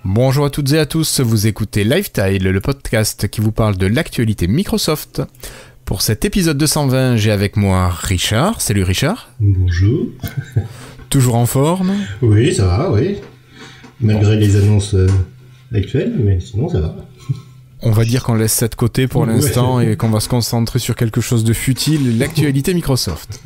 Bonjour à toutes et à tous, vous écoutez Lifetile, le podcast qui vous parle de l'actualité Microsoft. Pour cet épisode 220, j'ai avec moi Richard. Salut Richard. Bonjour. Toujours en forme? Oui, ça va, oui. Malgré les annonces actuelles, mais sinon ça va. On va dire qu'on laisse ça de côté pour l'instant et qu'on va se concentrer sur quelque chose de futile, l'actualité Microsoft.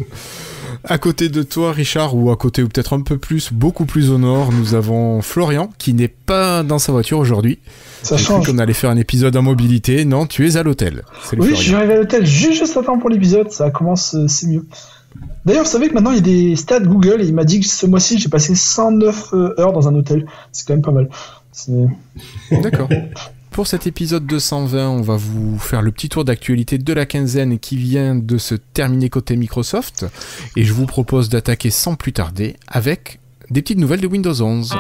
À côté de toi, Richard, ou à côté, ou peut-être un peu plus, beaucoup plus au nord, nous avons Florian, qui n'est pas dans sa voiture aujourd'hui. Ça change. J'ai cru qu'on allait faire un épisode en mobilité. Non, tu es à l'hôtel. Salut, oui, Florian. je suis arrivé à l'hôtel juste à temps pour l'épisode. Ça commence, c'est mieux. D'ailleurs, vous savez que maintenant, il y a des stats Google, et il m'a dit que ce mois-ci, j'ai passé 109 heures dans un hôtel. C'est quand même pas mal. D'accord. Pour cet épisode 220, on va vous faire le petit tour d'actualité de la quinzaine qui vient de se terminer côté Microsoft. Et je vous propose d'attaquer sans plus tarder avec des petites nouvelles de Windows 11.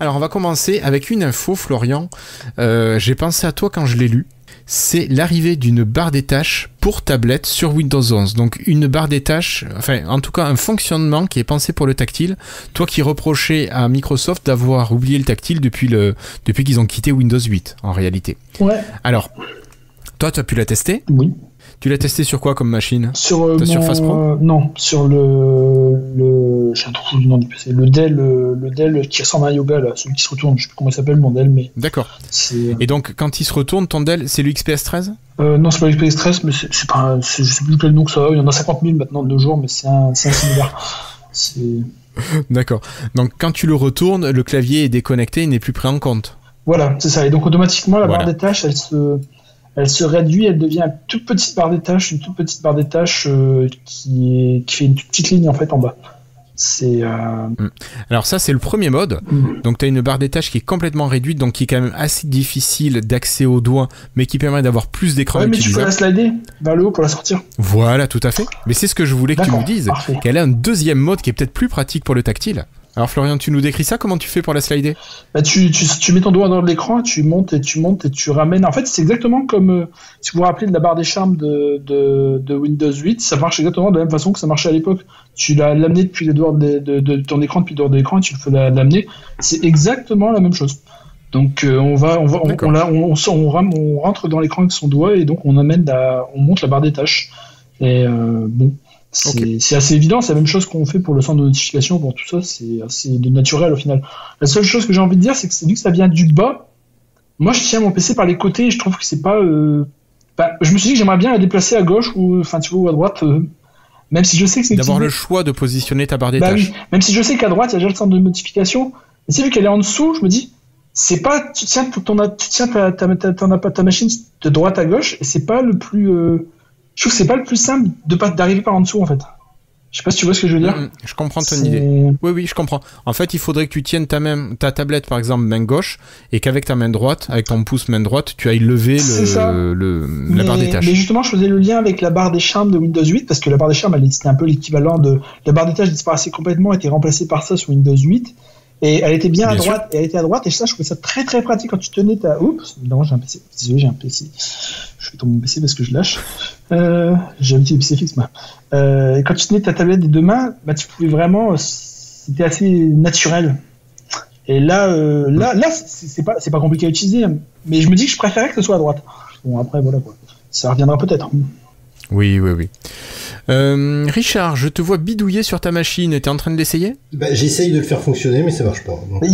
Alors on va commencer avec une info, Florian. J'ai pensé à toi quand je l'ai lu. C'est l'arrivée d'une barre des tâches pour tablette sur Windows 11. Donc une barre des tâches, enfin en tout cas un fonctionnement qui est pensé pour le tactile. Toi qui reprochais à Microsoft d'avoir oublié le tactile depuis qu'ils ont quitté Windows 8 en réalité. Ouais. Alors, toi tu as pu la tester ? Oui. Tu l'as testé sur quoi comme machine ? Sur Surface Pro ? Non, sur le j'ai un trou du nom du PC, le Dell qui ressemble à un Yoga là, celui qui se retourne, je sais plus comment il s'appelle mon Dell, mais d'accord. C'est... Et donc quand il se retourne, ton Dell, c'est l'XPS 13 ? Non, c'est pas l'XPS 13, mais c'est pas je sais plus quel nom que ça a, il y en a 50 000 maintenant de nos jours, mais c'est un similaire. C'est... D'accord. Donc quand tu le retournes, le clavier est déconnecté, il n'est plus pris en compte. Voilà, c'est ça. Et donc automatiquement la barre des tâches, elle se réduit, elle devient une toute petite barre des tâches qui fait une toute petite ligne en fait en bas. C'est Alors ça c'est le premier mode. Donc tu as une barre des tâches qui est complètement réduite, donc qui est quand même assez difficile d'accès au doigt, mais qui permet d'avoir plus d'écran utilisable. Mais tu peux la slider vers le haut pour la sortir. Voilà, tout à fait. Mais c'est ce que je voulais que tu nous dises. Parfait. Qu'elle a un deuxième mode qui est peut-être plus pratique pour le tactile. Alors Florian, tu nous décris ça, comment tu fais pour la slider ? Bah, tu mets ton doigt dans l'écran, tu montes et tu ramènes. En fait, c'est exactement comme si vous vous rappelez de la barre des charmes de Windows 8, ça marche exactement de la même façon que ça marchait à l'époque. Tu l'as l'amené depuis les doigts de ton écran, depuis le doigt de l'écran, et tu le fais l'amener. C'est exactement la même chose. Donc on rentre dans l'écran avec son doigt et donc on monte la barre des tâches. Et bon. C'est assez évident, c'est la même chose qu'on fait pour le centre de notification, pour tout ça, c'est assez naturel au final. La seule chose que j'ai envie de dire, c'est que vu que ça vient du bas, moi je tiens mon PC par les côtés et je trouve que c'est pas... je me suis dit que j'aimerais bien la déplacer à gauche ou à droite, même si je sais que c'est... D'avoir le choix de positionner ta barre des tâches. Oui. Même si je sais qu'à droite, il y a déjà le centre de notification, mais c'est vu qu'elle est en dessous, je me dis, c'est pas... Tu tiens ta machine de droite à gauche et c'est pas le plus... Je trouve que c'est pas le plus simple d'arriver par en dessous en fait. Je sais pas si tu vois ce que je veux dire. Je comprends ton idée. Oui, je comprends. En fait, il faudrait que tu tiennes ta tablette par exemple main gauche et qu'avec ta main droite, avec ton pouce main droite, tu ailles lever la barre des tâches. Mais justement, je faisais le lien avec la barre des charmes de Windows 8 parce que la barre des charmes, c'était un peu l'équivalent de la barre des tâches disparaissait complètement, a été remplacée par ça sur Windows 8. Et elle était bien à droite, et ça, je trouvais ça très très pratique quand tu tenais ta... Oups, non, j'ai un PC. Désolé, j'ai un PC. Je fais tomber mon PC parce que je lâche. J'ai un petit PC fixe, moi. Et quand tu tenais ta tablette des deux mains, tu pouvais vraiment... C'était assez naturel. Et là, c'est pas compliqué à utiliser, mais je me dis que je préférais que ce soit à droite. Bon, après, voilà quoi. Ça reviendra peut-être. Oui. Richard, je te vois bidouiller sur ta machine. T'es en train de l'essayer ? J'essaye de le faire fonctionner, mais ça marche pas. Donc,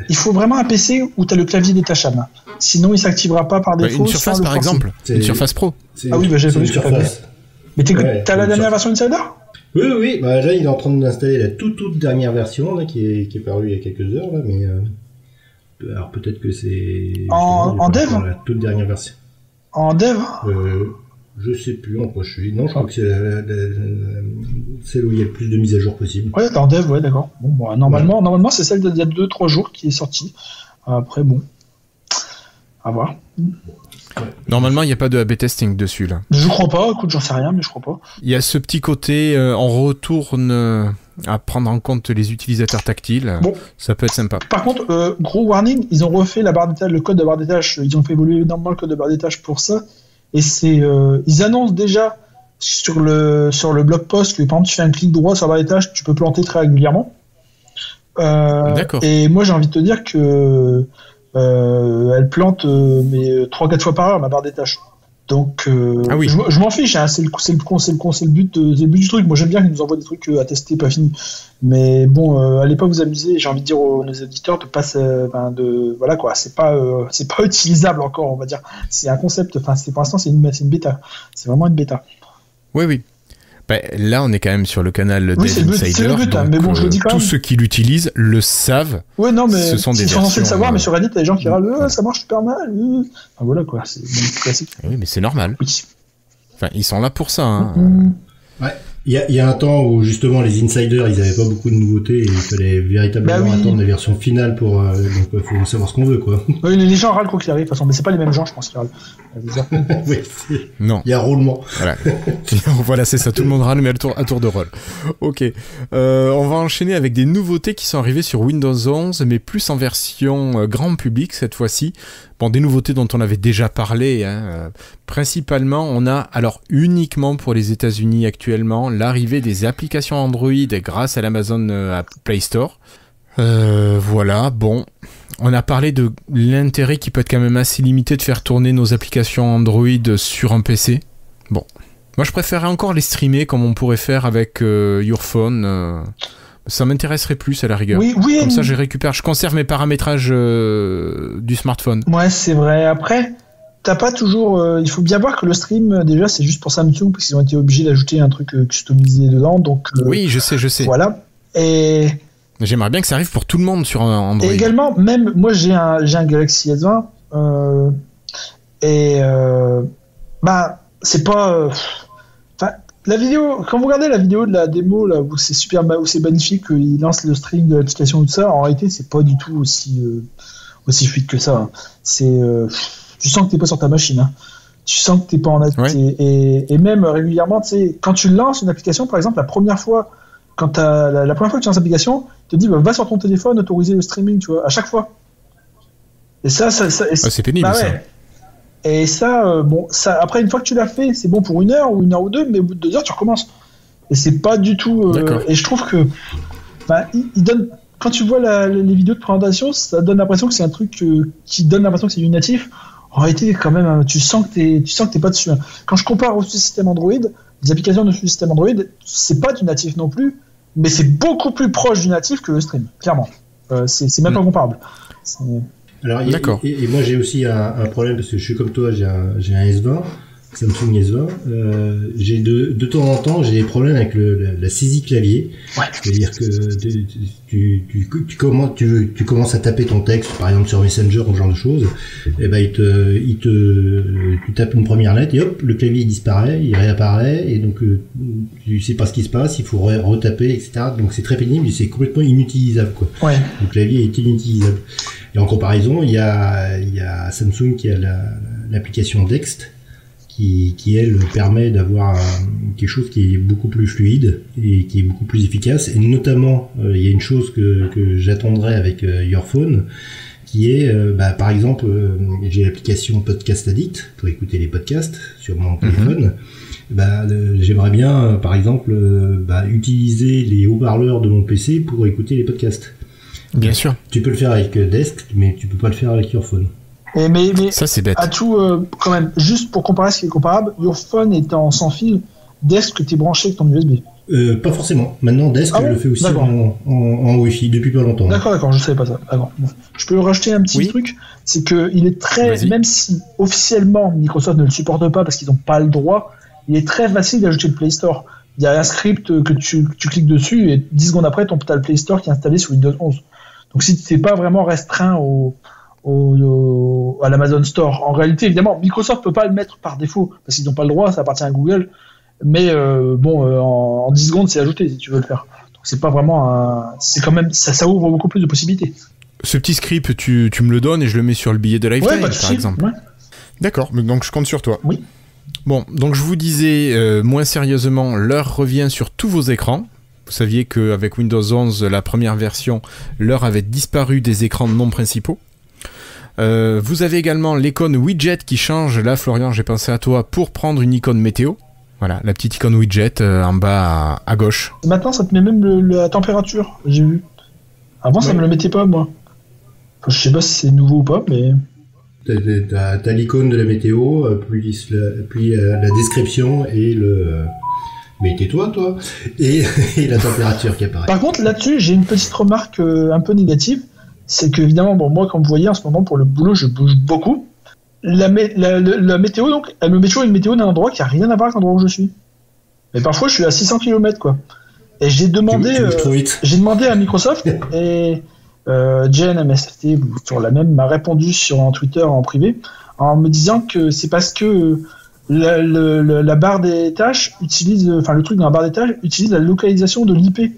il faut vraiment un PC où tu as le clavier détachable. Sinon, il s'activera pas par défaut. Une Surface, par exemple. Une Surface Pro. Ah oui, j'ai pas vu ce que tu avais. Mais t'as la dernière version Insider ? Oui. Là, il est en train d'installer la toute dernière version là, qui est parue il y a quelques heures. Là, mais alors peut-être que c'est... En dev ? La toute dernière version. En dev ? Je sais plus en quoi je suis. Non, je crois que c'est celle où il y a le plus de mises à jour possible. Ouais, en dev, ouais, d'accord. Bon, normalement, c'est celle d'il y a 2-3 jours qui est sortie. Après, bon, à voir. Normalement, il n'y a pas de A/B testing dessus, là. Je crois pas, écoute, j'en sais rien, mais je crois pas. Il y a ce petit côté, on retourne à prendre en compte les utilisateurs tactiles. Bon. Ça peut être sympa. Par contre, gros warning, ils ont refait la barre des tâches, le code de barre des tâches, ils ont fait évoluer énormément le code de barre des tâches pour ça. Et c'est, ils annoncent déjà sur le blog post que par exemple tu fais un clic droit sur la barre des tâches, tu peux planter très régulièrement. D'accord. Et moi j'ai envie de te dire que elle plante mais 3-4 fois par heure ma barre des tâches. Donc ah oui. je m'en fiche, hein, c'est le but du truc. Moi j'aime bien qu'ils nous envoient des trucs à tester, pas fini. Mais bon, allez pas vous amuser. J'ai envie de dire aux éditeurs de pas voilà quoi. C'est pas utilisable encore, on va dire. C'est un concept. Enfin, pour l'instant c'est une bêta. C'est vraiment une bêta. Oui. Ben, là, on est quand même sur le canal d'Insider. C'est le but, donc, mais bon, je le dis quand même. Tous ceux qui l'utilisent le savent. Ouais, non, mais ce sont des ils sont censés le savoir, mais sur Reddit, t'as des gens qui râlent, ça marche super mal. Enfin, voilà quoi, c'est classique. Oui, mais c'est normal. Oui. Enfin, ils sont là pour ça. Hein. Ouais. Il y a un temps où justement les insiders ils avaient pas beaucoup de nouveautés et il fallait véritablement attendre la version finale pour donc faut savoir ce qu'on veut quoi. Oui, les gens râlent quoi qu'il arrive de toute façon, mais c'est pas les mêmes gens je pense qui râlent. Oui, non. Il y a un roulement. Voilà, c'est ça, tout le monde râle mais à tour de rôle. OK. On va enchaîner avec des nouveautés qui sont arrivées sur Windows 11 mais plus en version grand public cette fois-ci. Bon, des nouveautés dont on avait déjà parlé, hein. Principalement, on a, alors uniquement pour les États-Unis actuellement, l'arrivée des applications Android grâce à l'Amazon Play Store. Voilà, bon, on a parlé de l'intérêt qui peut être quand même assez limité de faire tourner nos applications Android sur un PC. Bon, moi je préférerais encore les streamer comme on pourrait faire avec Your Phone. Ça m'intéresserait plus à la rigueur. Oui, comme ça, je conserve mes paramétrages du smartphone. Ouais, c'est vrai. Après, t'as pas toujours. Il faut bien voir que le stream, déjà, c'est juste pour Samsung, parce qu'ils ont été obligés d'ajouter un truc customisé dedans. Donc, oui, je sais. Voilà. Et. J'aimerais bien que ça arrive pour tout le monde sur Android. Et également, même moi, j'ai un Galaxy S20. C'est pas. La vidéo, quand vous regardez la vidéo de la démo là où c'est magnifique, il lance le stream de l'application et tout ça, en réalité c'est pas du tout aussi fluide que ça. C'est tu sens que t'es pas sur ta machine. Hein. Tu sens que t'es pas en et même régulièrement, tu sais, quand tu lances une application, par exemple, la première fois que tu lances l'application, tu te dis va sur ton téléphone, autoriser le streaming, tu vois, à chaque fois. Et ça c'est pénible ça. Et ça, après, une fois que tu l'as fait, c'est bon pour 1 heure ou 1 heure ou 2, mais au bout de 2 heures, tu recommences. Et c'est pas du tout. Et je trouve que. Il donne. Quand tu vois les vidéos de présentation, ça donne l'impression que c'est un truc qui donne l'impression que c'est du natif. En réalité, quand même, tu sens que t'es pas dessus. Hein. Quand je compare au système Android, les applications de système Android, c'est pas du natif non plus, mais c'est beaucoup plus proche du natif que le stream, clairement. C'est même pas comparable. Alors, et moi j'ai aussi un problème parce que je suis comme toi, j'ai un S20, Samsung S20. J'ai de temps en temps j'ai des problèmes avec la saisie clavier. Ouais. C'est-à-dire que tu commences à taper ton texte, par exemple sur Messenger ou ce genre de choses. Et ben tu tapes une première lettre et hop, le clavier il disparaît, il réapparaît et donc tu sais pas ce qui se passe, il faut retaper, etc. Donc c'est très pénible et c'est complètement inutilisable quoi. Ouais. Le clavier est inutilisable. Et en comparaison, il y a Samsung qui a l'application Dext qui elle permet d'avoir quelque chose qui est beaucoup plus fluide et qui est beaucoup plus efficace. Et notamment, il y a une chose que j'attendrai avec Your Phone, qui est, par exemple, j'ai l'application Podcast Addict pour écouter les podcasts sur mon téléphone. J'aimerais bien, par exemple, utiliser les haut-parleurs de mon PC pour écouter les podcasts. Bien sûr. Tu peux le faire avec Desk, mais tu peux pas le faire avec Your Phone. Mais ça c'est bête. À tout, quand même, juste pour comparer ce qui est comparable, Your Phone étant sans fil, Desk t'es branché avec ton USB. Pas forcément. Maintenant, Desk le fait aussi en Wi-Fi depuis pas longtemps. D'accord, je savais pas ça. D'accord. Bon. Je peux rajouter un petit truc, c'est que il est très, même si officiellement Microsoft ne le supporte pas parce qu'ils n'ont pas le droit, il est très facile d'ajouter le Play Store. Il y a un script que tu cliques dessus et 10 secondes après, t'as le Play Store qui est installé sur Windows 11. Donc si tu n'es pas vraiment restreint au à l'Amazon Store. En réalité, évidemment, Microsoft peut pas le mettre par défaut parce qu'ils n'ont pas le droit, ça appartient à Google. Mais en 10 secondes, c'est ajouté si tu veux le faire. Donc c'est pas vraiment c'est quand même ça ouvre beaucoup plus de possibilités. Ce petit script, tu me le donnes et je le mets sur le billet de Lifetime, par exemple. Ouais. D'accord, donc je compte sur toi. Oui. Bon, donc je vous disais, moins sérieusement, l'heure revient sur tous vos écrans. Vous saviez qu'avec Windows 11, la première version, l'heure avait disparu des écrans non principaux. Vous avez également l'icône widget qui change. Là, Florian, j'ai pensé à toi pour prendre une icône météo. Voilà, la petite icône widget en bas à gauche. Maintenant, ça te met même la température, j'ai vu. Avant, ça me le mettait pas, moi. Enfin, je sais pas si c'est nouveau ou pas, mais... T'as l'icône de la météo, puis la description et le... Mais tais-toi, toi. Et la température qui apparaît. Par contre, là-dessus, j'ai une petite remarque un peu négative. C'est que, évidemment, moi, comme vous voyez, en ce moment, pour le boulot, je bouge beaucoup. La météo, donc, elle me met toujours une météo d'un endroit qui a rien à voir avec l'endroit où je suis. Mais parfois, je suis à 600 km, quoi. Et j'ai demandé à Microsoft, et Jen, MSFT, sur la même, m'a répondu sur Twitter en privé, en me disant que c'est parce que la barre des tâches le truc dans la barre des tâches utilise la localisation de l'IP. Et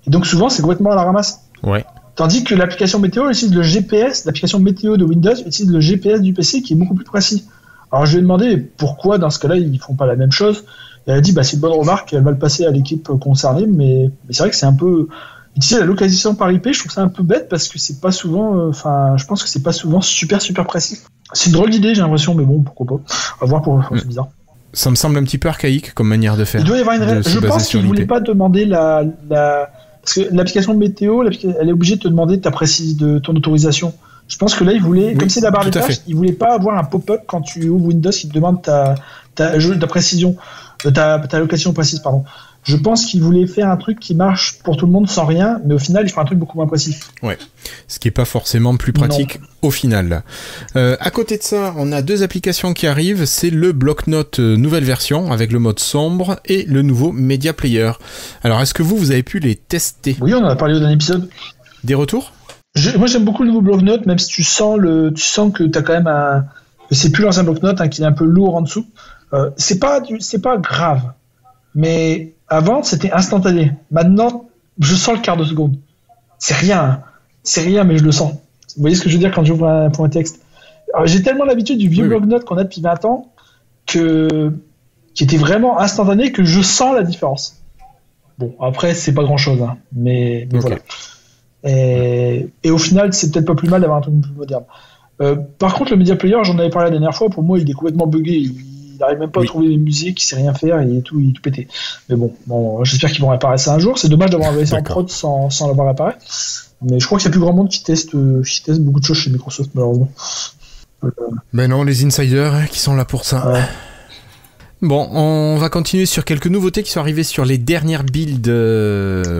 donc souvent, c'est complètement à la ramasse. Ouais. Tandis que l'application météo utilise le GPS, l'application météo de Windows utilise le GPS du PC qui est beaucoup plus précis. Alors je lui ai demandé pourquoi dans ce cas-là ils font pas la même chose. Et elle a dit c'est une bonne remarque, elle va le passer à l'équipe concernée, mais c'est vrai que c'est un peu utiliser la localisation par IP, je trouve ça un peu bête parce que c'est pas souvent, je pense que c'est pas souvent super précis. C'est une drôle d'idée, j'ai l'impression, mais bon, pourquoi pas. On va voir c'est bizarre. Ça me semble un petit peu archaïque comme manière de faire. Il doit y avoir je pense qu'ils voulaient pas demander parce que l'application météo, elle est obligée de te demander de ton autorisation. Je pense que là, ils voulaient, comme c'est la barre des tâches, ils voulaient pas avoir un pop-up quand tu ouvres Windows qui te demande ta précision, ta location précise, pardon. Je pense qu'ils voulaient faire un truc qui marche pour tout le monde sans rien, mais au final, ils font un truc beaucoup moins précis. Ouais, ce qui est pas forcément plus pratique au final. À côté de ça, on a deux applications qui arrivent, c'est le bloc-notes nouvelle version avec le mode sombre et le nouveau Media Player. Alors, est-ce que vous avez pu les tester ? Oui, on en a parlé au dernier épisode. Des retours ? Moi, j'aime beaucoup le nouveau bloc-notes, même si tu sens que t'as quand même que c'est plus l'ancien bloc-notes, qu'il est un peu lourd en dessous. C'est pas grave, mais avant, c'était instantané. Maintenant, je sens le quart de seconde. C'est rien, mais je le sens. Vous voyez ce que je veux dire quand j'ouvre un texte ? Alors, j'ai tellement l'habitude du vieux bloc-notes qu'on a depuis 20 ans qui était vraiment instantané que je sens la différence. Bon, après, c'est pas grand-chose, hein, mais okay. Voilà. Et au final, c'est peut-être pas plus mal d'avoir un truc plus moderne. Par contre, le Media Player, j'en avais parlé la dernière fois, pour moi, il est complètement buggé. Il n'arrive même pas à trouver les musiques, il sait rien faire, il est tout pété. Mais bon, j'espère qu'ils vont réparer ça un jour. C'est dommage d'avoir envoyé ça en prod sans l'avoir réparé. Mais je crois qu'il y a plus grand monde qui teste beaucoup de choses chez Microsoft, malheureusement. Ben non, les insiders qui sont là pour ça. Ouais. Bon, on va continuer sur quelques nouveautés qui sont arrivées sur les dernières builds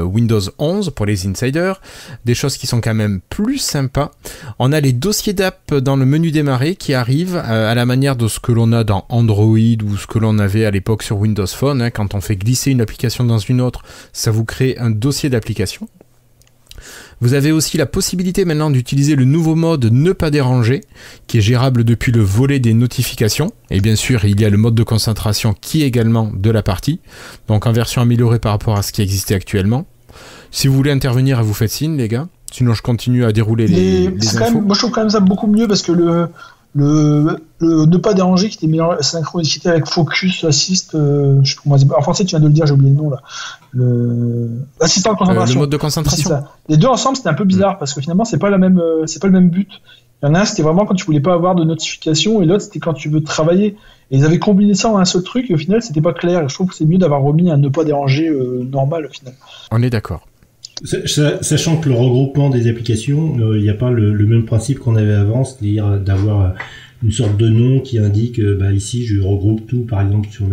Windows 11 pour les insiders. Des choses qui sont quand même plus sympas. On a les dossiers d'app dans le menu démarrer qui arrivent à la manière de ce que l'on a dans Android ou ce que l'on avait à l'époque sur Windows Phone. Quand on fait glisser une application dans une autre, ça vous crée un dossier d'application. Vous avez aussi la possibilité maintenant d'utiliser le nouveau mode ne pas déranger, qui est gérable depuis le volet des notifications. Et bien sûr, il y a le mode de concentration qui est également de la partie, donc en version améliorée par rapport à ce qui existait actuellement. Si vous voulez intervenir, vous faites signe, les gars. Sinon, je continue à dérouler les infos. Moi, je trouve quand même ça beaucoup mieux parce que le ne pas déranger qui était synchronisé avec Focus Assist, je sais pas comment en français tu viens de le dire, j'ai oublié le nom là. Assistant de concentration. Le mode de concentration. Les deux ensemble c'était un peu bizarre parce que finalement c'est pas le même but. Il y en a un c'était vraiment quand tu voulais pas avoir de notification et l'autre c'était quand tu veux travailler. Et ils avaient combiné ça en un seul truc et au final c'était pas clair. Je trouve que c'est mieux d'avoir remis un ne pas déranger normal au final. On est d'accord. Sachant que le regroupement des applications, il n'y a pas le même principe qu'on avait avant, c'est-à-dire d'avoir une sorte de nom qui indique ici je regroupe tout, par exemple sur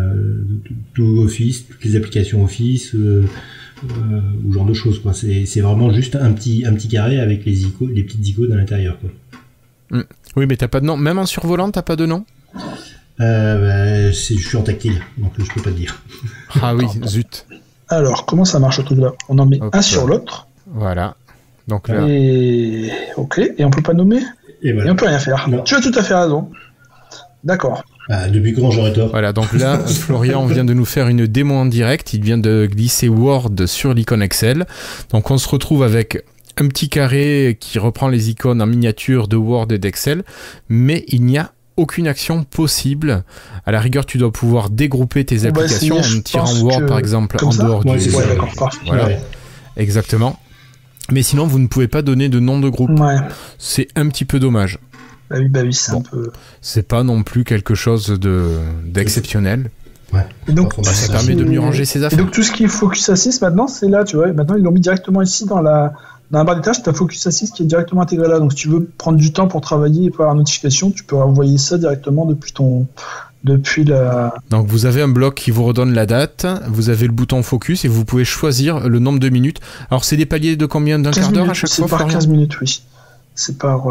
tout Office, toutes les applications Office ou genre de choses quoi. C'est vraiment juste un petit carré avec les petites icônes à l'intérieur quoi. Oui, mais t'as pas de nom, même en survolant t'as pas de nom. Je suis en tactile, donc je peux pas te dire. Ah oui, zut. Alors, comment ça marche ce truc-là ? On en met un sur l'autre. Voilà. Donc là. Ok, et on peut pas nommer ? Et voilà. Et on peut rien faire. Non. Tu as tout à fait raison. D'accord. Depuis quand j'aurais tort? Voilà, donc là, Florian vient de nous faire une démo en direct. Il vient de glisser Word sur l'icône Excel. Donc on se retrouve avec un petit carré qui reprend les icônes en miniature de Word et d'Excel, mais il n'y a aucune action possible. À la rigueur, tu dois pouvoir dégrouper tes applications en tirant Word, par exemple, en dehors du... Voilà, exactement. Mais sinon, vous ne pouvez pas donner de nom de groupe. Ouais. C'est un petit peu dommage. Bah oui, c'est un peu... C'est pas non plus quelque chose d'exceptionnel. Ouais. Et donc, ça permet de mieux ranger ses affaires. Et donc, tout ce qui est Focus Assist, maintenant, c'est là, tu vois. Maintenant, ils l'ont mis directement ici dans la barre des tâches. Tu as Focus Assist qui est directement intégré là. Donc, si tu veux prendre du temps pour travailler et pour avoir une notification, tu peux envoyer ça directement depuis la... Donc, vous avez un bloc qui vous redonne la date. Vous avez le bouton Focus et vous pouvez choisir le nombre de minutes. Alors, c'est des paliers de combien? D'un quart d'heure à chaque fois? C'est par 15 minutes, oui. C'est par...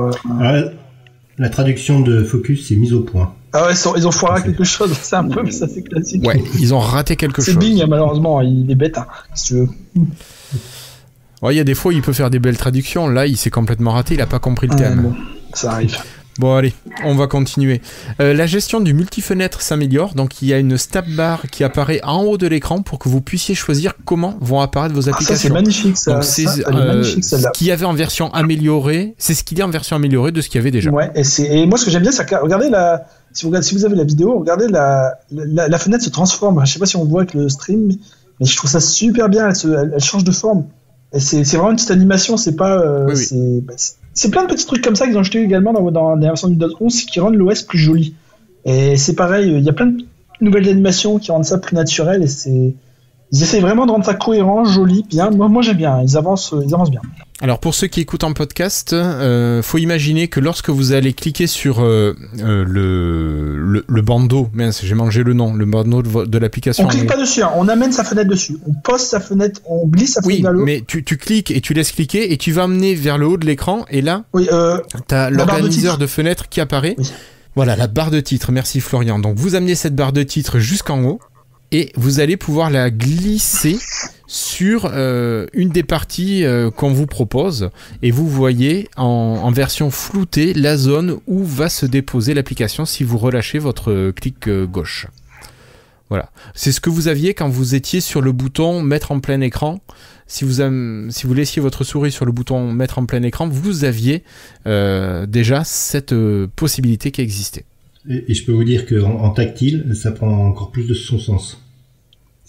La traduction de Focus, c'est mise au point. Ah ouais, ils ont foiré quelque chose, c'est un peu, mais ça c'est classique. Ouais, ils ont raté quelque chose. C'est Bing, malheureusement, il est bête, hein, si tu veux. Ouais, il y a des fois, il peut faire des belles traductions. Là, il s'est complètement raté, il a pas compris le thème. Bon, ça arrive. Bon, allez, on va continuer. La gestion du multifenêtre s'améliore. Donc, il y a une stab bar qui apparaît en haut de l'écran pour que vous puissiez choisir comment vont apparaître vos applications. Ça, c'est magnifique, ça. Donc, c'est ce qu'il y avait en version améliorée. C'est ce qu'il y a en version améliorée de ce qu'il y avait déjà. Ouais, et moi, ce que j'aime bien, c'est que regardez si vous avez la vidéo, regardez la fenêtre se transforme. Je sais pas si on voit avec le stream, mais je trouve ça super bien. Elle change de forme. Et c'est vraiment une petite animation. C'est pas. C'est plein de petits trucs comme ça qu'ils ont jeté également dans la version Windows 11 qui rendent l'OS plus joli. Et c'est pareil, il y a plein de nouvelles animations qui rendent ça plus naturel et ils essaient vraiment de rendre ça cohérent, joli, bien. Moi j'aime bien, ils avancent bien. Alors pour ceux qui écoutent en podcast, faut imaginer que lorsque vous allez cliquer sur le bandeau, mince, j'ai mangé le nom, le bandeau de l'application. On clique pas dessus, hein, on amène sa fenêtre dessus, on pose sa fenêtre, on glisse sa fenêtre vers le haut. Oui, mais tu cliques et tu laisses cliquer et tu vas amener vers le haut de l'écran et là, tu as l'organiseur de fenêtre qui apparaît. Oui. Voilà, la barre de titre, merci Florian. Donc vous amenez cette barre de titre jusqu'en haut et vous allez pouvoir la glisser sur une des parties qu'on vous propose et vous voyez en version floutée la zone où va se déposer l'application si vous relâchez votre clic gauche. Voilà, c'est ce que vous aviez quand vous étiez sur le bouton mettre en plein écran. Si vous laissiez votre souris sur le bouton mettre en plein écran, vous aviez déjà cette possibilité qui existait. Et je peux vous dire qu'en tactile, ça prend encore plus de son sens.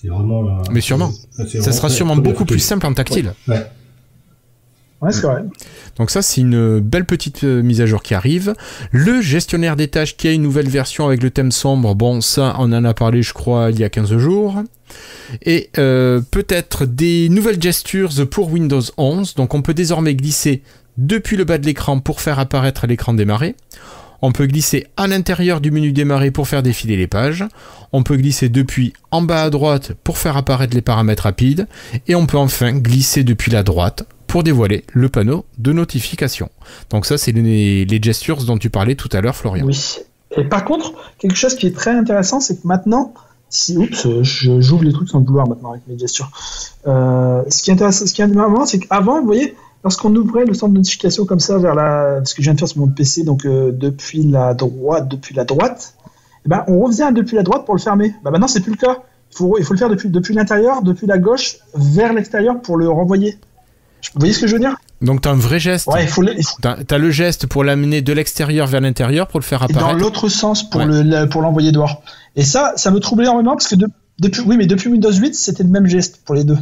C'est vraiment mais sûrement. Ça sera sûrement beaucoup plus simple en tactile. Ouais, c'est vrai. Donc ça, c'est une belle petite mise à jour qui arrive. Le gestionnaire des tâches qui a une nouvelle version avec le thème sombre. Bon, ça, on en a parlé, je crois, il y a 15 jours. Et peut-être des nouvelles gestures pour Windows 11. Donc on peut désormais glisser depuis le bas de l'écran pour faire apparaître l'écran démarrer. On peut glisser à l'intérieur du menu démarrer pour faire défiler les pages. On peut glisser depuis en bas à droite pour faire apparaître les paramètres rapides. Et on peut enfin glisser depuis la droite pour dévoiler le panneau de notification. Donc ça, c'est les gestures dont tu parlais tout à l'heure, Florian. Oui. Et par contre, quelque chose qui est très intéressant, c'est que maintenant, j'ouvre les trucs sans le vouloir maintenant avec mes gestures. Ce qui est intéressant, c'est qu'avant, vous voyez, lorsqu'on ouvrait le centre de notification comme ça vers ce que je viens de faire sur mon PC, donc depuis la droite, eh ben, on refaisait un depuis la droite pour le fermer. Ben, maintenant, c'est plus le cas. Il faut le faire depuis l'intérieur, depuis la gauche vers l'extérieur pour le renvoyer. Vous voyez ce que je veux dire? Donc t'as un vrai geste. Ouais, t'as le geste pour l'amener de l'extérieur vers l'intérieur pour le faire apparaître. Et dans l'autre sens pour l'envoyer dehors. Et ça me troublait énormément parce que depuis Windows 8, c'était le même geste pour les deux.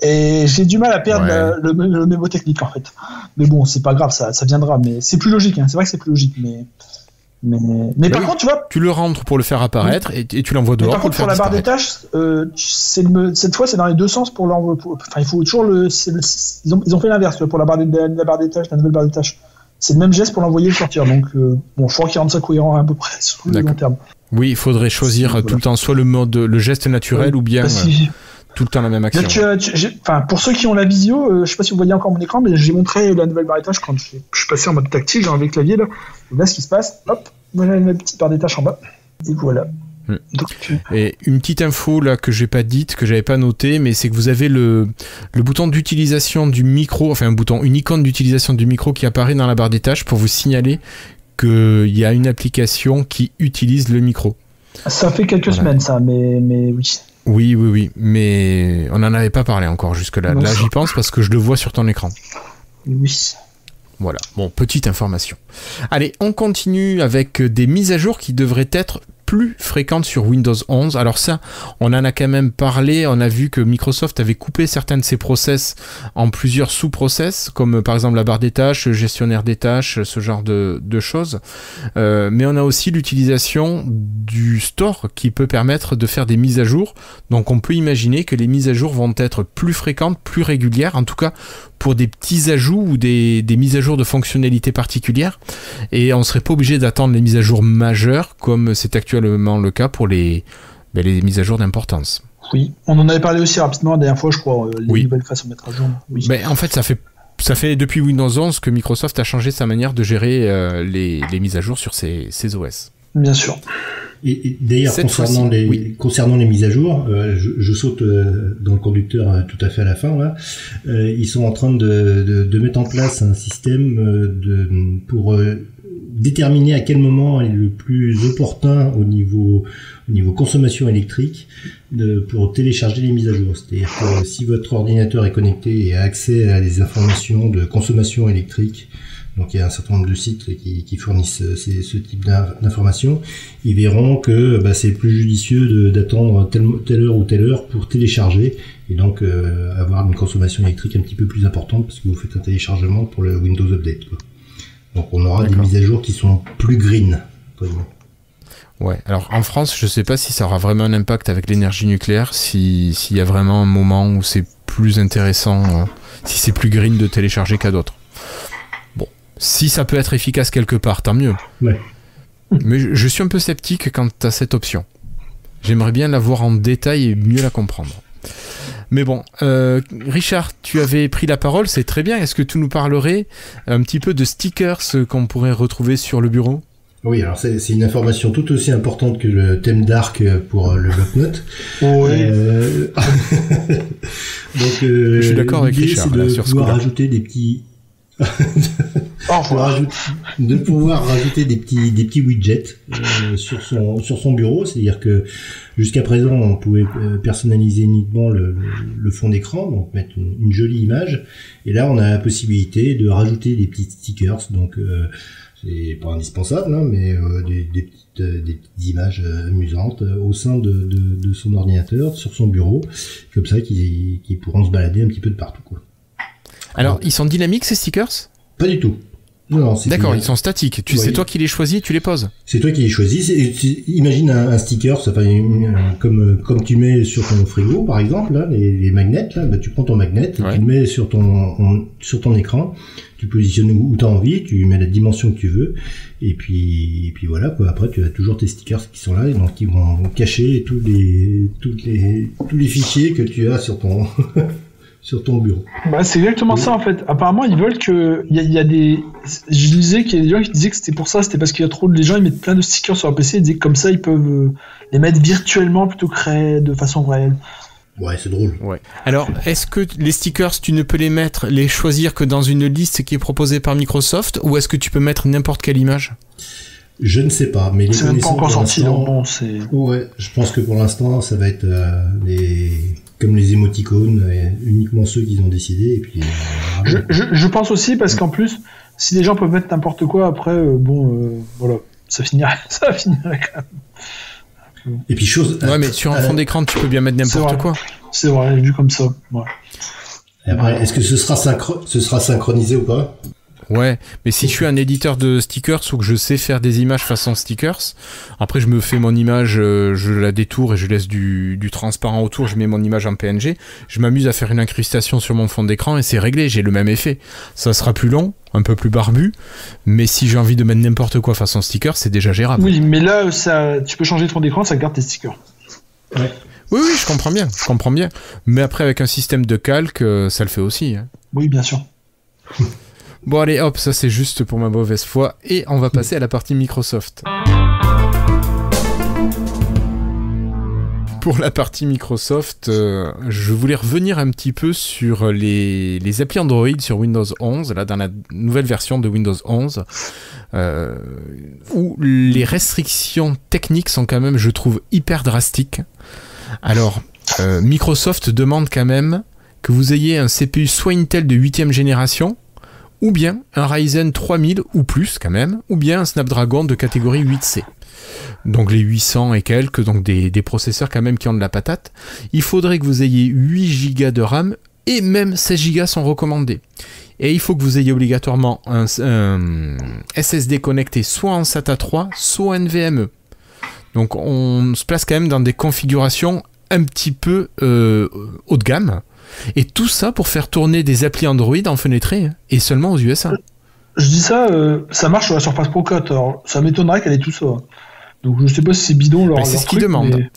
Et j'ai du mal à perdre le mémo technique en fait. Mais bon, c'est pas grave, ça viendra. Mais c'est plus logique. Hein. C'est vrai que c'est plus logigique, mais par contre, tu vois, tu le rentres pour le faire apparaître et tu l'envoies dehors pour le faire disparaître. Par contre, pour la barre des tâches, cette fois, c'est dans les deux sens pour l'envoi. Enfin, il faut toujours ils ont fait l'inverse pour la barre des tâches, la nouvelle barre des tâches. C'est le même geste pour l'envoyer et le sortir. Donc, je crois qu'ils rendent ça cohérent à peu près sur le long terme. Oui, il faudrait choisir tout le temps soit le geste naturel ou bien tout le temps la même action. Pour ceux qui ont la visio, je sais pas si vous voyez encore mon écran, mais j'ai montré la nouvelle barre des tâches quand je suis passé en mode tactile, j'ai enlevé le clavier là. Et là, ce qui se passe, hop, voilà la petite barre des tâches en bas. Et voilà. Et une petite info là que j'ai pas dite, que j'avais pas noté, mais c'est que vous avez le bouton d'utilisation du micro, enfin une icône d'utilisation du micro qui apparaît dans la barre des tâches pour vous signaler qu'il y a une application qui utilise le micro. Ça fait quelques semaines ça, mais oui. Oui, mais on n'en avait pas parlé encore jusque-là. Là, j'y pense parce que je le vois sur ton écran. Oui. Voilà, bon, petite information. Allez, on continue avec des mises à jour qui devraient être plus fréquentes sur Windows 11. Alors ça, on en a quand même parlé, on a vu que Microsoft avait coupé certains de ses process en plusieurs sous-process, comme par exemple la barre des tâches, le gestionnaire des tâches, ce genre de choses. Mais on a aussi l'utilisation du store qui peut permettre de faire des mises à jour. Donc on peut imaginer que les mises à jour vont être plus fréquentes, plus régulières, en tout cas pour des petits ajouts ou des mises à jour de fonctionnalités particulières. Et on ne serait pas obligé d'attendre les mises à jour majeures comme c'est actuellement le cas pour les mises à jour d'importance. Oui, on en avait parlé aussi rapidement la dernière fois, je crois, les nouvelles façons de mettre à jour. Oui. En fait, ça fait depuis Windows 11 que Microsoft a changé sa manière de gérer les mises à jour sur ses OS. Bien sûr. Et d'ailleurs, concernant les mises à jour, je saute dans le conducteur tout à fait à la fin. Là. Ils sont en train de mettre en place un système pour déterminer à quel moment est le plus opportun au niveau consommation électrique pour télécharger les mises à jour. C'est-à-dire que si votre ordinateur est connecté et a accès à des informations de consommation électrique, donc il y a un certain nombre de sites qui fournissent ce type d'informations, ils verront que c'est plus judicieux d'attendre telle heure ou telle heure pour télécharger et donc avoir une consommation électrique un petit peu plus importante parce que vous faites un téléchargement pour le Windows Update, quoi. Donc on aura des mises à jour qui sont plus green. Ouais, alors en France, je sais pas si ça aura vraiment un impact avec l'énergie nucléaire, s'il y a vraiment un moment où c'est plus intéressant, si c'est plus green de télécharger qu'à d'autres. Bon, si ça peut être efficace quelque part, tant mieux. Ouais. Mais je suis un peu sceptique quant à cette option. J'aimerais bien la voir en détail et mieux la comprendre. Mais bon, Richard, tu avais pris la parole, c'est très bien. Est-ce que tu nous parlerais un petit peu de stickers qu'on pourrait retrouver sur le bureau ? Oui, alors c'est une information tout aussi importante que le thème d'arc pour le bloc-notes. Oui. Donc, je suis d'accord avec Richard là, sur ce coup-là. Rajouter des petits... de pouvoir rajouter des petits widgets sur son bureau, c'est-à-dire que jusqu'à présent on pouvait personnaliser uniquement le fond d'écran, donc mettre une jolie image, et là on a la possibilité de rajouter des petits stickers, donc c'est pas indispensable, hein, mais des petites images amusantes au sein de son ordinateur, sur son bureau, comme ça qui pourront se balader un petit peu de partout, quoi. Alors, ils sont dynamiques ces stickers ? Pas du tout. Non, d'accord, ils sont statiques. C'est toi qui les choisis, tu les poses. C'est toi qui les choisis. Imagine un sticker, comme tu mets sur ton frigo, par exemple, là, les magnets. Là, tu prends ton magnet, tu le mets sur ton écran, tu positionnes où tu as envie, tu mets la dimension que tu veux, et puis voilà, quoi. Après, tu as toujours tes stickers qui sont là, et donc qui vont cacher tous les fichiers que tu as sur ton sur ton bureau. C'est exactement ça en fait. Apparemment ils veulent que il y a des. Je disais qu'il y a des gens qui disaient que c'était pour ça, c'était parce qu'il y a trop de gens, ils mettent plein de stickers sur leur PC, ils disaient que comme ça ils peuvent les mettre virtuellement plutôt que de façon réelle. Ouais, c'est drôle. Ouais. Alors, est-ce que les stickers, tu ne peux les choisir que dans une liste qui est proposée par Microsoft, ou est-ce que tu peux mettre n'importe quelle image ? Je ne sais pas, mais c'est même pas encore sorti. Ouais, je pense que pour l'instant, ça va être comme les émoticônes, uniquement ceux qui ont décidé. Et puis, je pense aussi parce qu'en plus, si les gens peuvent mettre n'importe quoi, après, voilà, ça finirait quand même. Et puis ouais, mais sur un fond d'écran, tu peux bien mettre n'importe quoi. C'est vrai, vu comme ça. Ouais. Et après, est-ce que ce sera synchronisé ou pas ? Ouais, mais si je suis un éditeur de stickers ou que je sais faire des images façon stickers, après je me fais mon image, je la détourne et je laisse du transparent autour, je mets mon image en PNG, je m'amuse à faire une incrustation sur mon fond d'écran et c'est réglé, j'ai le même effet. Ça sera plus long, un peu plus barbu, mais si j'ai envie de mettre n'importe quoi façon sticker, c'est déjà gérable. Oui, mais là, tu peux changer de fond d'écran, ça garde tes stickers. Ouais. Oui, je comprends bien. Mais après, avec un système de calque, ça le fait aussi. Hein. Oui, bien sûr. Bon, allez, hop, ça c'est juste pour ma mauvaise foi. Et on va passer à la partie Microsoft. pour la partie Microsoft, je voulais revenir un petit peu sur les applis Android sur Windows 11, là dans la nouvelle version de Windows 11, où les restrictions techniques sont quand même, je trouve, hyper drastiques. Alors, Microsoft demande quand même que vous ayez un CPU soit Intel de 8e génération, ou bien un Ryzen 3000 ou plus quand même, ou bien un Snapdragon de catégorie 8C. Donc les 800 et quelques, donc des processeurs quand même qui ont de la patate. Il faudrait que vous ayez 8 Go de RAM et même 16 Go sont recommandés. Et il faut que vous ayez obligatoirement un SSD connecté soit en SATA 3, soit NVMe. Donc on se place quand même dans des configurations un petit peu haut de gamme. Et tout ça pour faire tourner des applis Android en fenêtré et seulement aux USA. Je dis ça, ça marche sur la Surface Pro 4. Alors, ça m'étonnerait qu'elle ait tout ça. Donc je sais pas si c'est bidon leur. C'est ce qu'ils demandent. Mais...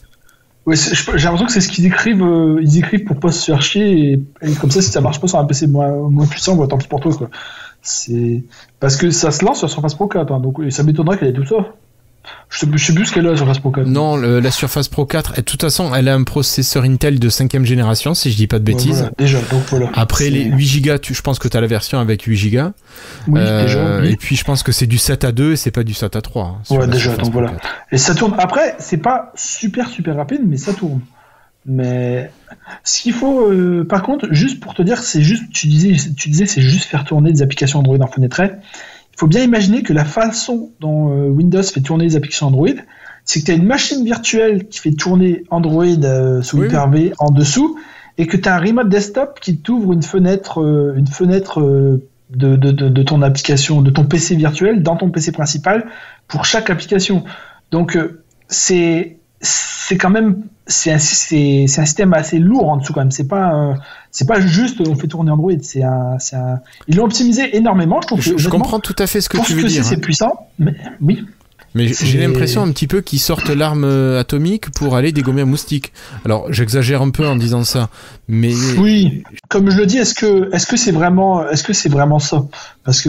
Ouais, j'ai l'impression que c'est ce qu'ils écrivent. Ils écrivent pour pas se faire chier et comme ça, si ça marche pas sur un PC moins puissant, bah, tant pis pour toi, quoi. C'est parce que ça se lance sur la Surface Pro 4, hein, donc ça m'étonnerait qu'elle ait tout ça. Je sais plus ce qu'elle a, la Surface Pro 4. Non, la Surface Pro 4, de toute façon, elle a un processeur Intel de 5e génération, si je dis pas de bêtises. Voilà, déjà, donc voilà. Après, les 8 Go, je pense que tu as la version avec 8 Go. Oui, déjà. Oui. Et puis, je pense que c'est du SATA 2 et c'est pas du SATA 3. Ouais, déjà, donc voilà. 4. Et ça tourne. Après, c'est pas super rapide, mais ça tourne. Mais ce qu'il faut, par contre, juste pour te dire, c'est juste, tu disais, c'est juste faire tourner des applications Android en fenêtre. Il faut bien imaginer que la façon dont Windows fait tourner les applications Android, c'est que tu as une machine virtuelle qui fait tourner Android sous Hyper-V en dessous, et que tu as un remote desktop qui t'ouvre une fenêtre de ton application, de ton PC virtuel dans ton PC principal pour chaque application. Donc c'est quand même c'est un système assez lourd en dessous quand même. C'est pas juste on fait tourner Android. Ils l'ont optimisé énormément. Je comprends tout à fait ce que tu veux dire. C'est puissant, mais oui. Mais j'ai l'impression un petit peu qu'ils sortent l'arme atomique pour aller dégommer un moustique. Alors j'exagère un peu en disant ça, mais oui, comme je le dis, est-ce que c'est vraiment ça? Parce que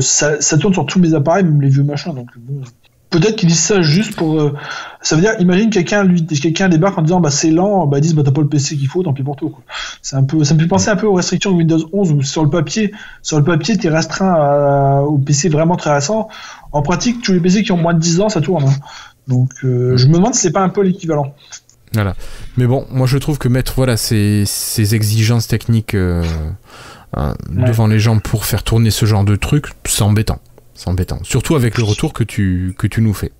ça tourne sur tous mes appareils, même les vieux machins. Donc bon. Peut-être qu'ils disent ça juste pour. Ça veut dire, imagine quelqu'un débarque en disant bah c'est lent, bah ils disent bah t'as pas le PC qu'il faut, tant pis pour toi, quoi. Ça me fait penser un peu aux restrictions de Windows 11 où sur le papier t'es restreint au PC vraiment très récent. En pratique, tous les PC qui ont moins de 10 ans, ça tourne. Hein. Donc je me demande si c'est pas un peu l'équivalent. Voilà. Mais bon, moi je trouve que mettre ces exigences techniques devant les gens pour faire tourner ce genre de truc, c'est embêtant. C'est embêtant. Surtout avec le retour que tu nous fais.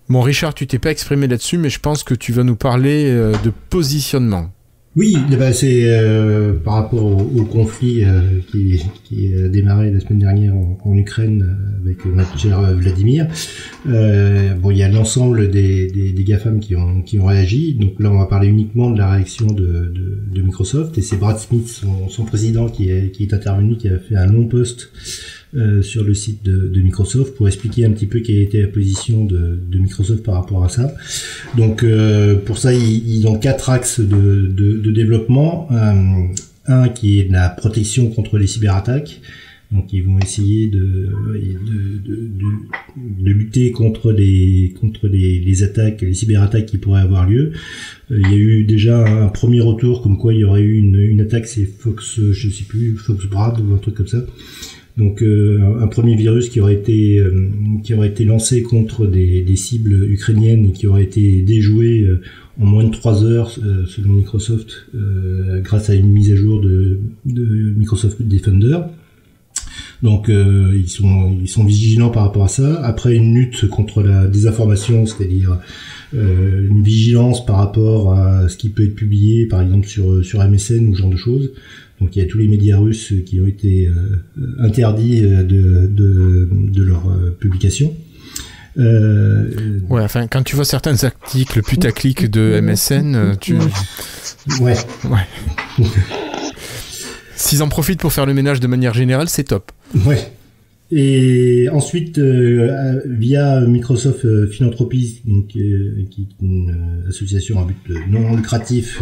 Bon, Richard, tu t'es pas exprimé là-dessus, mais je pense que tu vas nous parler de positionnement. Oui, c'est par rapport au conflit qui a démarré la semaine dernière en Ukraine avec notre cher Vladimir. Bon, il y a l'ensemble des GAFAM qui ont réagi. Donc là, on va parler uniquement de la réaction de Microsoft. Et c'est Brad Smith, son président, qui est intervenu, qui a fait un long post sur le site de Microsoft pour expliquer un petit peu quelle était la position de Microsoft par rapport à ça. Donc pour ça, ils ont 4 axes de développement. Un qui est la protection contre les cyberattaques. Donc ils vont essayer de lutter contre les attaques, les cyberattaques qui pourraient avoir lieu. Il y a eu déjà un premier retour comme quoi il y aurait eu une attaque, c'est Foxbrad ou un truc comme ça. Donc un premier virus qui aurait été lancé contre des cibles ukrainiennes et qui aurait été déjoué en moins de 3 heures selon Microsoft grâce à une mise à jour de Microsoft Defender. Donc ils sont vigilants par rapport à ça. Après une lutte contre la désinformation, c'est-à-dire une vigilance par rapport à ce qui peut être publié, par exemple sur MSN ou ce genre de choses. Donc il y a tous les médias russes qui ont été interdits de leur publication. Ouais, enfin quand tu vois certains articles putaclic de MSN, Ouais. S'ils en profitent pour faire le ménage de manière générale, c'est top. Ouais. Et ensuite, via Microsoft Philanthropie, donc, qui est une association à but non lucratif,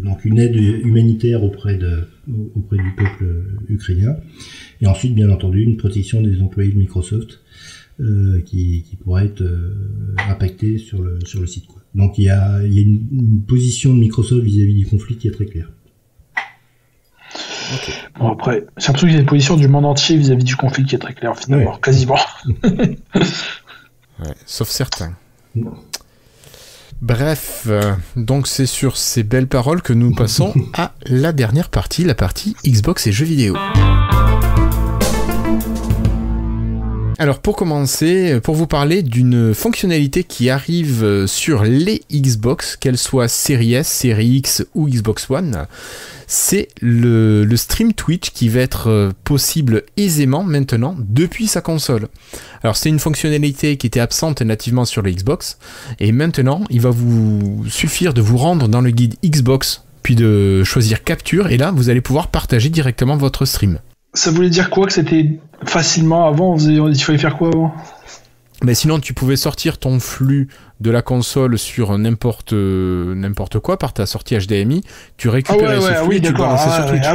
donc une aide humanitaire auprès du peuple ukrainien. Et ensuite, bien entendu, une protection des employés de Microsoft. qui pourrait être impacté sur le site, quoi. Donc il y a une position de Microsoft vis-à-vis du conflit qui est très claire. Okay. Bon, après, c'est l'impression qu'il y a une position du monde entier vis-à-vis du conflit qui est très claire, finalement, quasiment. Sauf certains. Bref, donc c'est sur ces belles paroles que nous passons à la dernière partie, la partie Xbox et jeux vidéo. Alors pour commencer, pour vous parler d'une fonctionnalité qui arrive sur les Xbox, qu'elles soient Series S, Series X ou Xbox One, c'est le stream Twitch qui va être possible aisément maintenant depuis sa console. Alors c'est une fonctionnalité qui était absente nativement sur le Xbox, et maintenant il va vous suffire de vous rendre dans le guide Xbox, puis de choisir Capture, et là vous allez pouvoir partager directement votre stream. Ça voulait dire quoi, que c'était facilement avant, il fallait faire quoi avant? Mais sinon, tu pouvais sortir ton flux de la console sur n'importe quoi par ta sortie HDMI. Tu récupérais ce flux et tu le balançais sur Twitch.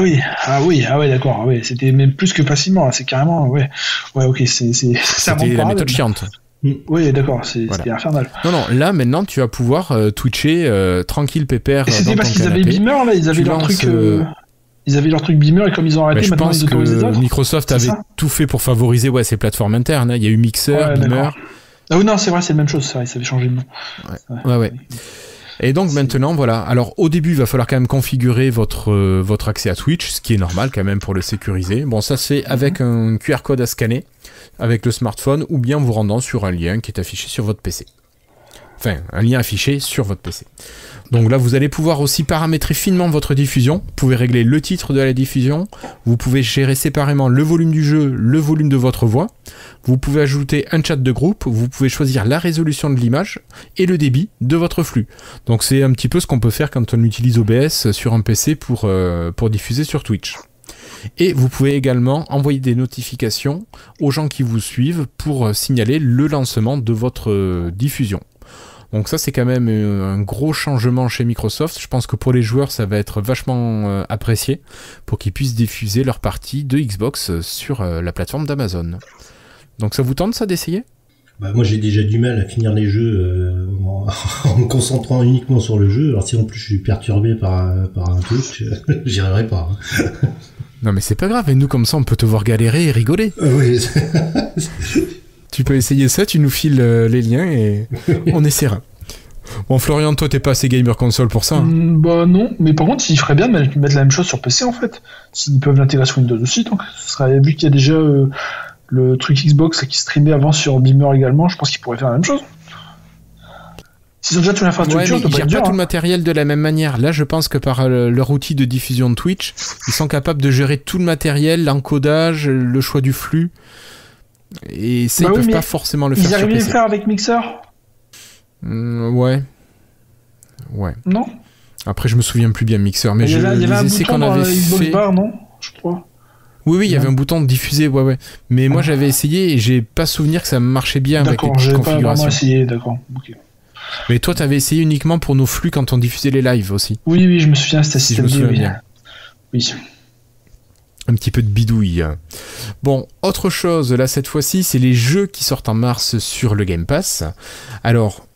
Ah oui, d'accord. Ouais. C'était même plus que facilement. C'est carrément, ouais, ok, c'était la méthode chiante. Oui, d'accord, c'était infernal. Non, là maintenant, tu vas pouvoir twitcher tranquille, pépère. Et c'était parce qu'ils avaient Beamer là, ils avaient leur truc. Ils avaient leur truc Beamer et comme ils ont arrêté, maintenant ils autorisent les autres. Microsoft avait tout fait pour favoriser ses plateformes internes. Il y a eu Mixer, Beamer. Ah oui, non, c'est vrai, c'est la même chose, ça avait changé de nom. Ouais. Et donc maintenant, voilà. Alors au début, il va falloir quand même configurer votre accès à Twitch, ce qui est normal quand même pour le sécuriser. Bon, ça se fait avec un QR code à scanner avec le smartphone ou bien vous rendant sur un lien qui est affiché sur votre PC. Enfin, un lien affiché sur votre PC. Donc là, vous allez pouvoir aussi paramétrer finement votre diffusion. Vous pouvez régler le titre de la diffusion. Vous pouvez gérer séparément le volume du jeu, le volume de votre voix. Vous pouvez ajouter un chat de groupe. Vous pouvez choisir la résolution de l'image et le débit de votre flux. Donc c'est un petit peu ce qu'on peut faire quand on utilise OBS sur un PC pour diffuser sur Twitch. Et vous pouvez également envoyer des notifications aux gens qui vous suivent pour signaler le lancement de votre diffusion. Donc ça c'est quand même un gros changement chez Microsoft. Je pense que pour les joueurs ça va être vachement apprécié pour qu'ils puissent diffuser leur partie de Xbox sur la plateforme d'Amazon. Donc ça vous tente ça d'essayer ? Moi j'ai déjà du mal à finir les jeux en me concentrant uniquement sur le jeu. Alors si en plus je suis perturbé par un Twitch, j'y arriverai pas. Non mais c'est pas grave, et nous comme ça on peut te voir galérer et rigoler. Oui. Tu peux essayer ça, tu nous files les liens et on essaiera. Bon, Florian, toi, t'es pas assez gamer console pour ça hein. Non, mais par contre, il ferait bien de mettre la même chose sur PC en fait. S'ils peuvent l'intégrer sur Windows aussi, donc ce serait, vu qu'il y a déjà le truc Xbox qui streamait avant sur Beamer également, je pense qu'ils pourraient faire la même chose. S'ils ont déjà toute l'infrastructure, ils gèrent pas tout le matériel de la même manière. Là, je pense que par leur outil de diffusion de Twitch, ils sont capables de gérer tout le matériel, l'encodage, le choix du flux. Et ça, ils peuvent pas forcément le faire sur PC. Ils arrivaient à le faire avec Mixer Ouais. Non. Après, je me souviens plus bien Mixer, mais il y avait un essais bouton qu'on dans avait Xbox fait. Bar, non je crois. Oui, il y avait un bouton de diffuser, ouais. Mais moi, j'avais essayé et j'ai pas souvenir que ça marchait bien avec les petites configurations. D'accord, j'ai pas vraiment essayé, d'accord. Ok. Mais toi, t'avais essayé uniquement pour nos flux quand on diffusait les lives aussi. Oui, je me souviens, c'était si je me souviens bien. Oui. Un petit peu de bidouille. Bon, autre chose, là, cette fois-ci, c'est les jeux qui sortent en mars sur le Game Pass. Alors,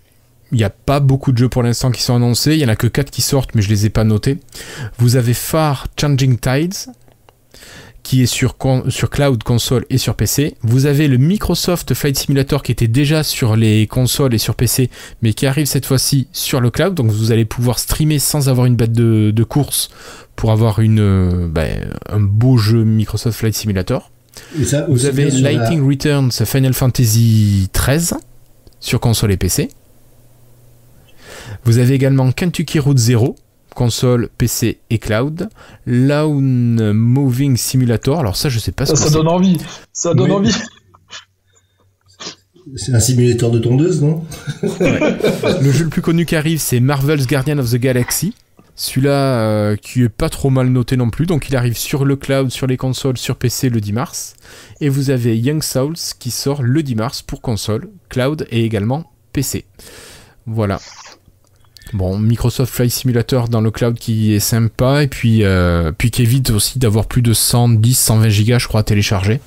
il n'y a pas beaucoup de jeux pour l'instant qui sont annoncés. Il n'y en a que 4 qui sortent, mais je ne les ai pas notés. Vous avez Far Changing Tides, qui est sur cloud, console et sur PC. Vous avez le Microsoft Flight Simulator qui était déjà sur les consoles et sur PC, mais qui arrive cette fois-ci sur le cloud. Donc vous allez pouvoir streamer sans avoir une bête de course pour avoir un beau jeu Microsoft Flight Simulator. Et ça, vous avez Lightning Returns Final Fantasy XIII sur console et PC. Vous avez également Kentucky Route Zero, console, PC et cloud. Lawn Moving Simulator, alors ça je sais pas ce que c'est. Ça donne envie, envie. C'est un simulateur de tondeuse, non? Ouais. Le jeu le plus connu qui arrive, c'est Marvel's Guardian of the Galaxy. Celui-là qui est pas trop mal noté non plus, donc il arrive sur le cloud, sur les consoles, sur PC le 10 mars. Et vous avez Young Souls qui sort le 10 mars pour console, cloud et également PC. Voilà. Bon, Microsoft Flight Simulator dans le cloud qui est sympa, et puis qui évite aussi d'avoir plus de 110-120 gigas, je crois, à télécharger.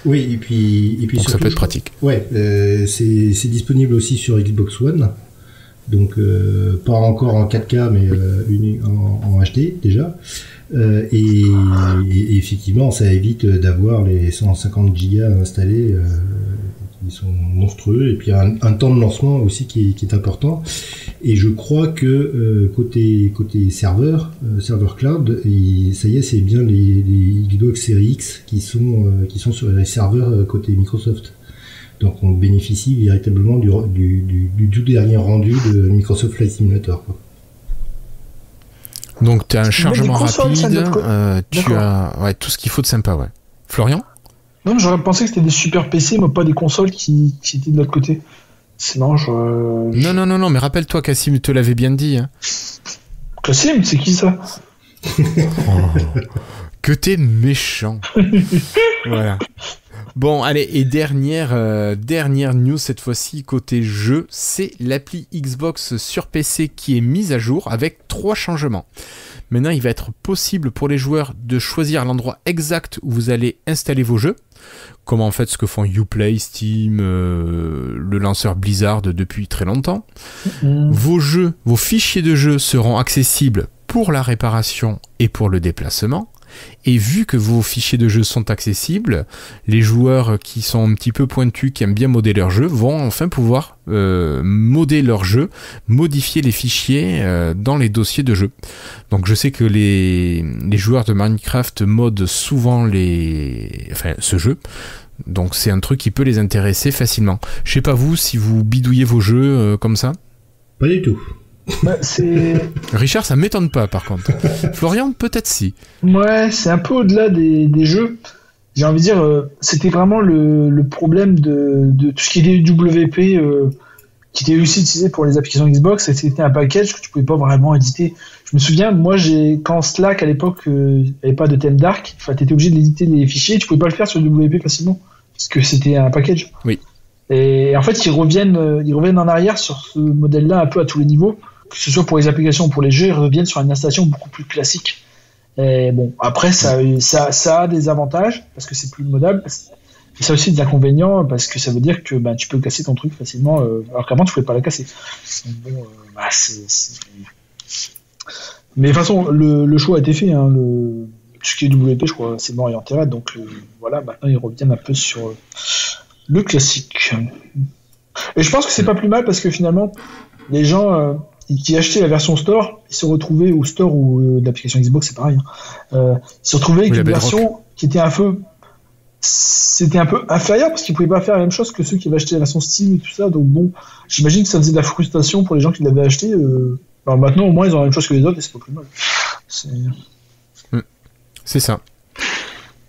Oui, et puis donc surtout, ça peut être pratique. Ouais, c'est disponible aussi sur Xbox One. Donc pas encore en 4K, mais en HD déjà. Et effectivement, ça évite d'avoir les 150 Go installés qui sont monstrueux, et puis un temps de lancement aussi qui est important. Et je crois que côté serveur cloud, ça y est, c'est bien les Xbox Series X qui sont sur les serveurs côté Microsoft. Donc on bénéficie véritablement du tout dernier rendu de Microsoft Flight Simulator, quoi. Donc tu as un chargement rapide, tu as tout ce qu'il faut de sympa, ouais. Florian ? Non, mais j'aurais pensé que c'était des super PC, mais pas des consoles qui étaient de l'autre côté. Sinon, Non, mais rappelle-toi, Cassim te l'avait bien dit. Hein. Cassim, c'est qui ça ? Que t'es méchant. Voilà. Bon, allez, et dernière news cette fois-ci côté jeu, c'est l'appli Xbox sur PC qui est mise à jour avec 3 changements. Maintenant, il va être possible pour les joueurs de choisir l'endroit exact où vous allez installer vos jeux, comme en fait ce que font Uplay, Steam, le lanceur Blizzard depuis très longtemps. Vos fichiers de jeu seront accessibles pour la réparation et pour le déplacement. Et vu que vos fichiers de jeu sont accessibles, les joueurs qui sont un petit peu pointus, qui aiment bien modder leur jeu, vont enfin pouvoir modder leur jeu, modifier les fichiers dans les dossiers de jeu. Donc je sais que les joueurs de Minecraft modent souvent ce jeu. Donc c'est un truc qui peut les intéresser facilement. Je sais pas vous, si vous bidouillez vos jeux comme ça ? Pas du tout. Bah, Richard, ça m'étonne pas par contre. Florian, peut-être si. Ouais, c'est un peu au-delà des jeux. J'ai envie de dire, c'était vraiment le problème de tout ce qui était WP qui était aussi utilisé pour les applications Xbox, et c'était un package que tu pouvais pas vraiment éditer. Je me souviens, moi, quand Slack à l'époque il n'y avait pas de thème dark, tu étais obligé d'éditer les fichiers, tu pouvais pas le faire sur WP facilement parce que c'était un package. Oui. Et en fait, ils reviennent en arrière sur ce modèle-là un peu à tous les niveaux. Que ce soit pour les applications ou pour les jeux, ils reviennent sur une installation beaucoup plus classique. Et bon, après, ça a des avantages, parce que c'est plus modable, mais ça a aussi des inconvénients, parce que ça veut dire que tu peux casser ton truc facilement, alors qu'avant, tu ne pouvais pas la casser. Donc, bon, mais de toute façon, le choix a été fait. Hein, tout ce qui est WP, je crois, c'est mort et enterré. Donc voilà, maintenant, ils reviennent un peu sur le classique. Et je pense que c'est pas plus mal, parce que finalement, les gens... qui achetaient la version Store, ils se retrouvaient au Store ou l'application Xbox, c'est pareil. Ils se retrouvaient avec une version qui était un peu inférieure parce qu'ils pouvaient pas faire la même chose que ceux qui avaient acheté la version Steam et tout ça. Donc bon, j'imagine que ça faisait de la frustration pour les gens qui l'avaient acheté. Alors maintenant, au moins, ils ont la même chose que les autres et c'est pas plus mal. C'est ça.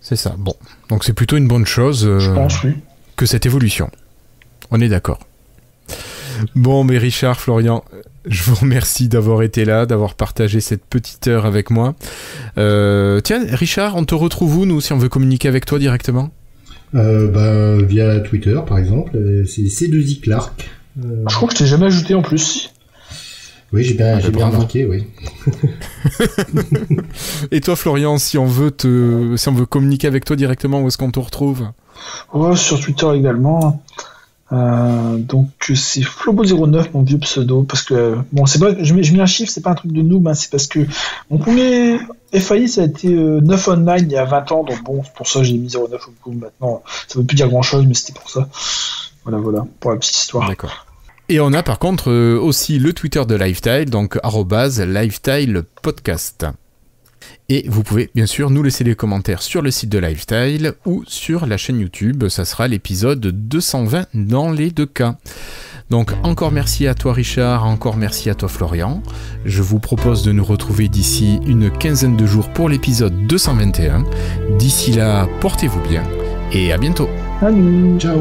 C'est ça. Bon, donc c'est plutôt une bonne chose. Je pense, oui. Que cette évolution. On est d'accord. Bon, mais Richard, Florian, je vous remercie d'avoir été là, d'avoir partagé cette petite heure avec moi. Tiens, Richard, on te retrouve où, nous, si on veut communiquer avec toi directement ? Via Twitter, par exemple. C'est C2I Clark. Je crois que je t'ai jamais ajouté en plus. Oui, j'ai bien remarqué, oui. Et toi, Florian, si on veut communiquer avec toi directement, où est-ce qu'on te retrouve ? Sur Twitter également. Donc c'est Flobo09 mon vieux pseudo, parce que bon, c'est pas, je mets un chiffre, c'est pas un truc de noob, hein, c'est parce que mon premier FAI ça a été 9 online il y a 20 ans, donc bon, pour ça j'ai mis 09 au coup. Maintenant ça veut plus dire grand chose, mais c'était pour ça. Voilà pour la petite histoire. D'accord. Et on a par contre aussi le Twitter de Lifetile, donc @LifetilePodcast. Et vous pouvez bien sûr nous laisser des commentaires sur le site de Lifetile ou sur la chaîne YouTube, ça sera l'épisode 220 dans les deux cas. Donc encore merci à toi Richard, encore merci à toi Florian. Je vous propose de nous retrouver d'ici une quinzaine de jours pour l'épisode 221. D'ici là, portez-vous bien et à bientôt. Salut, ciao.